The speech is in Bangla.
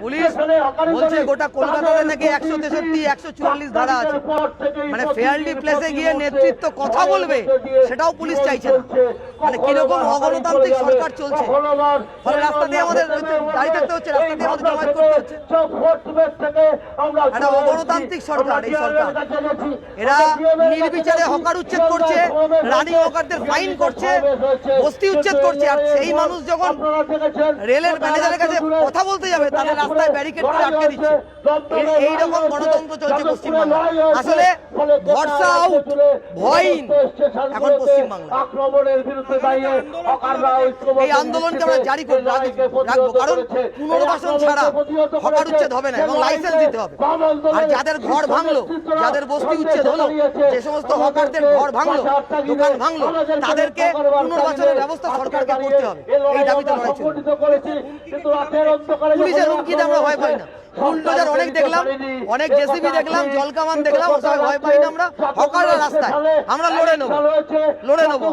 পুলিশ বলছে গোটা কলকাতাতে নাকি 163, 144 ধারা আছে, মানে ফেয়ারলি প্লেসে গিয়ে নেতৃত্ব কথা বলবে সেটাও পুলিশ চাইছে না। মানে কিরকম অগণতান্ত্রিক সরকার চলছে, ফলে রাস্তা দিয়ে আমাদের দাঁড়িয়ে থাকতে হচ্ছে, রাস্তা দিয়ে আমাদের জমায়েত করতে হচ্ছে। একটা অগণতান্ত্রিক সরকার এই সরকার, এরা নির্বিচারে হকার উচ্ছেদ করছে, রানিং হকারদের ফাইন করছে, বস্তি উচ্ছেদ করছে। আর সেই মানুষ যখন রেলের ম্যানেজারের কাছে কথা বলতে যাবে তাদের রাস্তায় ব্যারিকেড করে আটকে দিচ্ছে। এইরকম গণতন্ত্র চলছে পশ্চিমবাংলায়। আসলে ভরসা আউট, ভয়হীন এখন পশ্চিমবাংলা। এই আন্দোলনকে আমরা জারি করে রাখবো, কারণ পুনর্বাসন ছাড়া হকার উচ্ছেদ হবে না এবং লাইসেন্স দিতে হবে। আর যাদের ঘর ভাঙলো, যাদের বস্তি উচ্ছেদ হলো, যে সমস্ত হকারদের ঘর ভাঙলো, দোকান ভাঙলো, তাদেরকে পুনর্বাসনের ব্যবস্থা সরকারকে করতে হবে। এই দাবিতে লড়াই চলবে। পুলিশের হুমকিতে আমরা ভয় পাই না। বুলডোজার অনেক দেখলাম, অনেক জেসিবি দেখলাম, জলকামান দেখলাম, ওসব ভয় পাই না আমরা। হকাররা রাস্তায়, আমরা লড়ে নেবো।